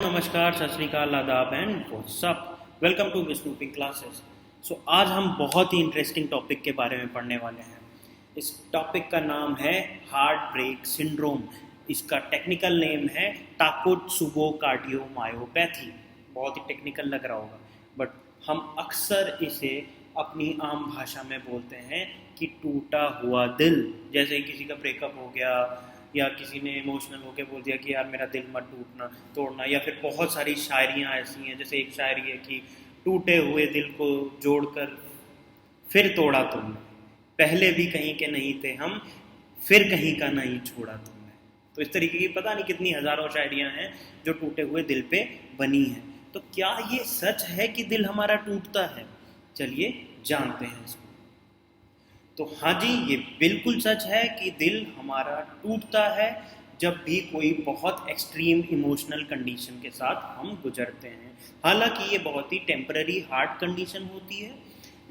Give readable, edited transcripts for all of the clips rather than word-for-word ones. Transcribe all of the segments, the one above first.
नमस्कार, सत श्री अकाल, आदाब and what's up. Welcome to Vishnu pink classes. आज हम बहुत ही इंटरेस्टिंग टॉपिक के बारे में पढ़ने वाले हैं। इस टॉपिक का नाम है हार्ट ब्रेक सिंड्रोम। इसका टेक्निकल नेम है टाकोत्सुबो कार्डियोमायोपैथी। बहुत ही टेक्निकल लग रहा होगा, बट हम अक्सर इसे अपनी आम भाषा में बोलते हैं कि टूटा हुआ दिल। जैसे किसी का ब्रेकअप हो गया या किसी ने इमोशनल होकर बोल दिया कि यार मेरा दिल मत टूटना तोड़ना, या फिर बहुत सारी शायरियाँ ऐसी हैं, जैसे एक शायरी है कि टूटे हुए दिल को जोड़कर फिर तोड़ा तुमने, पहले भी कहीं के नहीं थे हम, फिर कहीं का नहीं छोड़ा तुमने। तो इस तरीके की पता नहीं कितनी हजारों शायरियाँ हैं जो टूटे हुए दिल पे बनी हैं। तो क्या ये सच है कि दिल हमारा टूटता है? चलिए जानते हैं इसको। तो हाँ जी, ये बिल्कुल सच है कि दिल हमारा टूटता है जब भी कोई बहुत एक्सट्रीम इमोशनल कंडीशन के साथ हम गुजरते हैं। हालांकि ये बहुत ही टेम्पररी हार्ट कंडीशन होती है,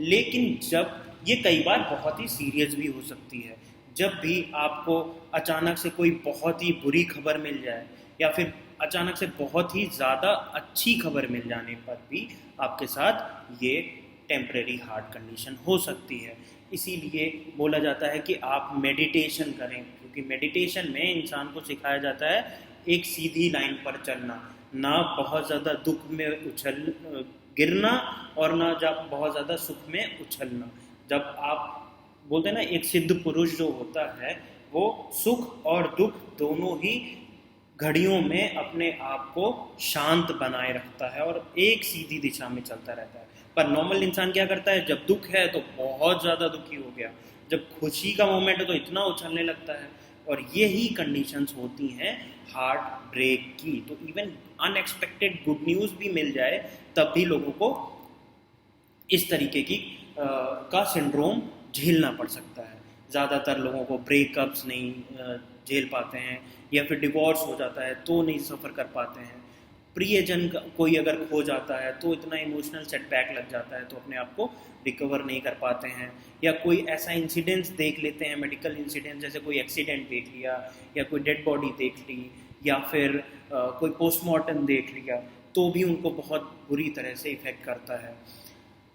लेकिन जब ये कई बार बहुत ही सीरियस भी हो सकती है। जब भी आपको अचानक से कोई बहुत ही बुरी खबर मिल जाए, या फिर अचानक से बहुत ही ज़्यादा अच्छी खबर मिल जाने पर भी आपके साथ ये टेम्परेरी हार्ट कंडीशन हो सकती है। इसीलिए बोला जाता है कि आप मेडिटेशन करें, क्योंकि मेडिटेशन में इंसान को सिखाया जाता है एक सीधी लाइन पर चलना, ना बहुत ज़्यादा दुख में उछल गिरना और ना जब बहुत ज़्यादा सुख में उछलना। जब आप बोलते हैं ना, एक सिद्ध पुरुष जो होता है वो सुख और दुख दोनों ही घड़ियों में अपने आप को शांत बनाए रखता है और एक सीधी दिशा में चलता रहता है। पर नॉर्मल इंसान क्या करता है, जब दुख है तो बहुत ज़्यादा दुखी हो गया, जब खुशी का मोमेंट है तो इतना उछलने लगता है। और यही कंडीशंस होती हैं हार्ट ब्रेक की। तो इवन अनएक्सपेक्टेड गुड न्यूज़ भी मिल जाए तब भी लोगों को इस तरीके की का सिंड्रोम झेलना पड़ सकता है। ज़्यादातर लोगों को ब्रेकअप्स नहीं झेल पाते हैं, या फिर डिवोर्स हो जाता है तो नहीं सफ़र कर पाते हैं। प्रियजन कोई अगर खो जाता है तो इतना इमोशनल सेटबैक लग जाता है तो अपने आप को रिकवर नहीं कर पाते हैं। या कोई ऐसा इंसिडेंट्स देख लेते हैं, मेडिकल इंसिडेंट, जैसे कोई एक्सीडेंट देख लिया, या कोई डेड बॉडी देख ली, या फिर कोई पोस्टमार्टम देख लिया, तो भी उनको बहुत बुरी तरह से इफ़ेक्ट करता है।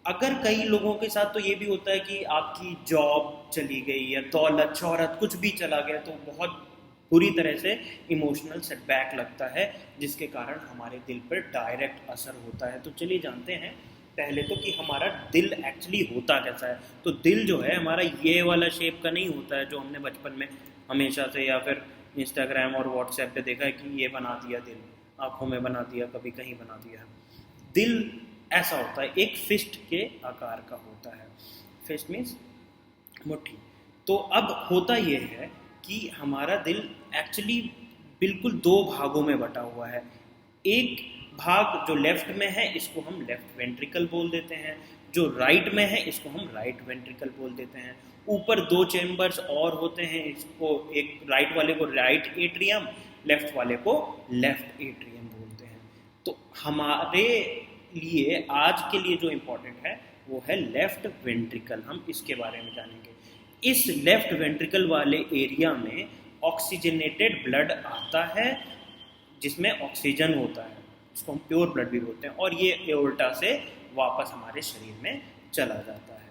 अगर कई लोगों के साथ तो ये भी होता है कि आपकी जॉब चली गई या दौलत शोहरत कुछ भी चला गया, तो बहुत बुरी तरह से इमोशनल सेटबैक लगता है, जिसके कारण हमारे दिल पर डायरेक्ट असर होता है। तो चलिए जानते हैं पहले तो कि हमारा दिल एक्चुअली होता कैसा है। तो दिल जो है हमारा ये वाला शेप का नहीं होता है जो हमने बचपन में हमेशा से, या फिर इंस्टाग्राम और व्हाट्सएप पे देखा है कि ये बना दिया दिल, आँखों में बना दिया, कभी कहीं बना दिया। दिल ऐसा होता है, एक फिस्ट के आकार का होता है। फिस्ट मीन्स मुट्ठी। तो अब होता ये है कि हमारा दिल एक्चुअली बिल्कुल दो भागों में बटा हुआ है। एक भाग जो लेफ्ट में है इसको हम लेफ्ट वेंट्रिकल बोल देते हैं, जो राइट में है इसको हम राइट वेंट्रिकल बोल देते हैं। ऊपर दो चेम्बर्स और होते हैं, इसको एक राइट वाले को राइट एट्रियम, लेफ्ट वाले को लेफ्ट एट्रियम बोलते हैं। तो हमारे लिए आज के लिए जो इम्पोर्टेंट है वो है लेफ्ट वेंट्रिकल। हम इसके बारे में जानेंगे। इस लेफ्ट वेंट्रिकल वाले एरिया में ऑक्सीजनेटेड ब्लड आता है, जिसमें ऑक्सीजन होता है, इसको हम प्योर ब्लड भी बोलते हैं, और ये एओर्टा से वापस हमारे शरीर में चला जाता है।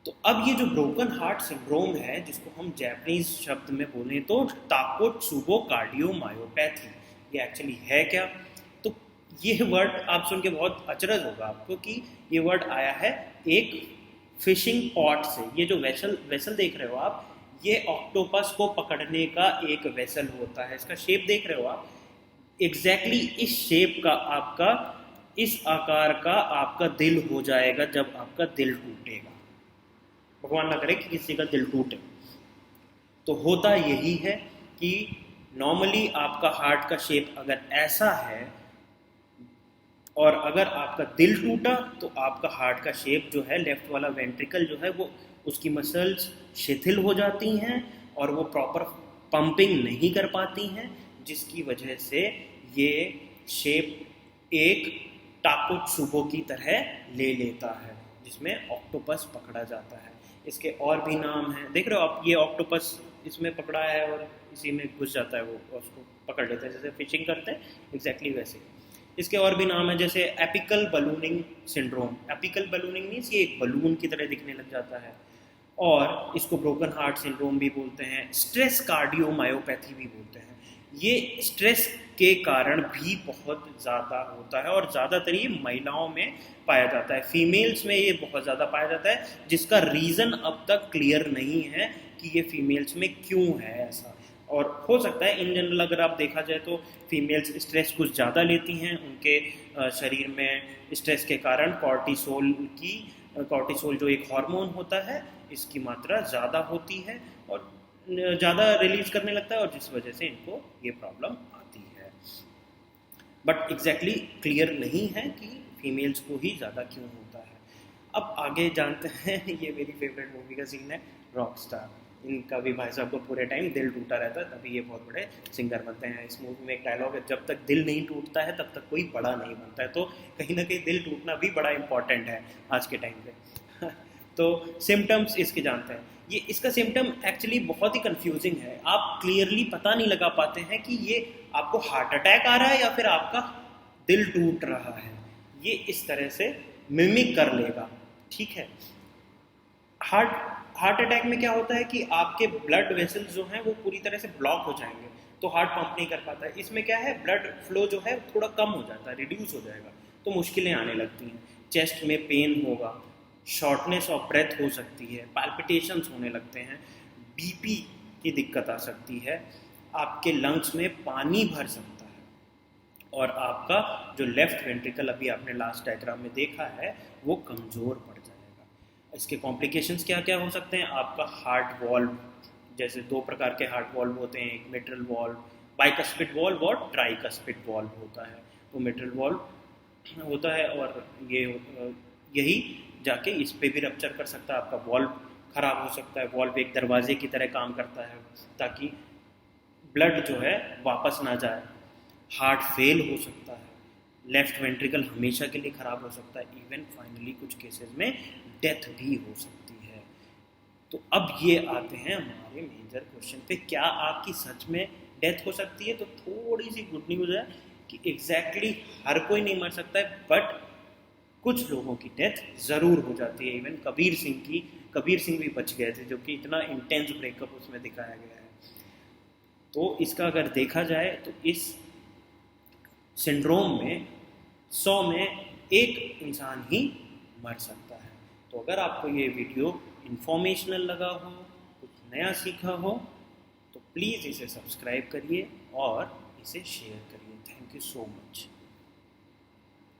तो अब ये जो ब्रोकन हार्ट सिंड्रोम है, जिसको हम जैपनीज शब्द में बोलें तो टाकोत्सुबो कार्डियोमायोपैथी, ये एक्चुअली है क्या? तो ये वर्ड आप सुन के बहुत अचरज होगा आपको कि ये वर्ड आया है एक फिशिंग पॉट से। ये जो वेसल देख रहे हो आप, ये ऑक्टोपस को पकड़ने का एक वेसल होता है। इसका शेप देख रहे हो आप, एग्जैक्टली इस शेप का आपका, इस आकार का आपका दिल हो जाएगा जब आपका दिल टूटेगा। भगवान ना करे कि किसी का दिल टूटे। तो होता यही है कि नॉर्मली आपका हार्ट का शेप अगर ऐसा है, और अगर आपका दिल टूटा तो आपका हार्ट का शेप जो है, लेफ्ट वाला वेंट्रिकल जो है वो, उसकी मसल्स शिथिल हो जाती हैं और वो प्रॉपर पंपिंग नहीं कर पाती हैं, जिसकी वजह से ये शेप एक टाकोत्सुबो की तरह ले लेता है, जिसमें ऑक्टोपस पकड़ा जाता है। इसके और भी नाम हैं, देख रहे हो आप, ये ऑक्टोपस इसमें पकड़ा है और इसी में घुस जाता है, वो उसको पकड़ लेता है, जैसे फिशिंग करते हैं एग्जैक्टली वैसे। इसके और भी नाम है, जैसे apical ballooning syndrome. Apical ballooning means ये एक बलून की तरह दिखने लग जाता है, और इसको ब्रोकन हार्ट सिंड्रोम भी बोलते हैं, स्ट्रेस कार्डियोमायोपैथी भी बोलते हैं। ये स्ट्रेस के कारण भी बहुत ज़्यादा होता है, और ज़्यादातर ये महिलाओं में पाया जाता है, फीमेल्स में ये बहुत ज़्यादा पाया जाता है, जिसका रीज़न अब तक क्लियर नहीं है कि ये फीमेल्स में क्यों है ऐसा। और हो सकता है इन जनरल अगर आप देखा जाए तो फीमेल्स स्ट्रेस कुछ ज़्यादा लेती हैं, उनके शरीर में स्ट्रेस के कारण कॉर्टिसोल जो एक हार्मोन होता है, इसकी मात्रा ज़्यादा होती है और ज़्यादा रिलीज करने लगता है, और जिस वजह से इनको ये प्रॉब्लम आती है। बट एग्जैक्टली क्लियर नहीं है कि फीमेल्स को ही ज़्यादा क्यों होता है। अब आगे जानते हैं, ये मेरी फेवरेट मूवी का सीन है, रॉकस्टार। इनका भी भाई साहब को पूरे टाइम दिल टूटा रहता है, तभी ये बहुत बड़े सिंगर बनते हैं। इस मूवी में एक डायलॉग है, जब तक दिल नहीं टूटता है तब तक कोई बड़ा नहीं बनता है। तो कहीं ना कहीं दिल टूटना भी बड़ा इंपॉर्टेंट है आज के टाइम पे। तो सिम्टम्स इसके जानते हैं। ये इसका सिम्टम एक्चुअली बहुत ही कंफ्यूजिंग है, आप क्लियरली पता नहीं लगा पाते हैं कि ये आपको हार्ट अटैक आ रहा है या फिर आपका दिल टूट रहा है। ये इस तरह से मिमिक कर लेगा, ठीक है। हार्ट अटैक में क्या होता है कि आपके ब्लड वेसल्स जो हैं वो पूरी तरह से ब्लॉक हो जाएंगे, तो हार्ट पंप नहीं कर पाता है। इसमें क्या है, ब्लड फ्लो जो है थोड़ा कम हो जाता है, रिड्यूस हो जाएगा, तो मुश्किलें आने लगती हैं। चेस्ट में पेन होगा, शॉर्टनेस ऑफ ब्रेथ हो सकती है, पैल्पिटेशंस होने लगते हैं, बीपी की दिक्कत आ सकती है, आपके लंग्स में पानी भर सकता है, और आपका जो लेफ्ट वेंट्रिकल अभी आपने लास्ट डायग्राम में देखा है वो कमज़ोर पड़ जाएगा। इसके कॉम्प्लिकेशंस क्या क्या हो सकते हैं, आपका हार्ट वॉल्व, जैसे दो प्रकार के हार्ट वॉल्व होते हैं, एक मिट्रल वॉल्व, बाइकस्पिड वॉल्व और ट्राइकस्पिड वॉल्व होता है। तो मिट्रल वॉल्व होता है, और यही जाके इस पे भी रप्चर कर सकता है, आपका वॉल्व खराब हो सकता है। वॉल्व एक दरवाजे की तरह काम करता है ताकि ब्लड जो है वापस ना जाए। हार्ट फेल हो सकता है, लेफ्ट वेंट्रिकल हमेशा के लिए खराब हो सकता है, इवन फाइनली कुछ केसेस में डेथ भी हो सकती है। तो अब ये आते हैं हमारे मेजर क्वेश्चन पे, क्या आपकी सच में डेथ हो सकती है? तो थोड़ी सी गुड न्यूज़ है कि एग्जैक्टली हर कोई नहीं मर सकता है, बट कुछ लोगों की डेथ ज़रूर हो जाती है। इवन कबीर सिंह भी बच गए थे, जो कि इतना इंटेंस ब्रेकअप उसमें दिखाया गया है। तो इसका अगर देखा जाए तो इस सिंड्रोम में 100 में 1 इंसान ही मर सकता है। तो अगर आपको ये वीडियो इंफॉर्मेशनल लगा हो, कुछ नया सीखा हो, तो प्लीज़ इसे सब्सक्राइब करिए और इसे शेयर करिए। Thank you so much.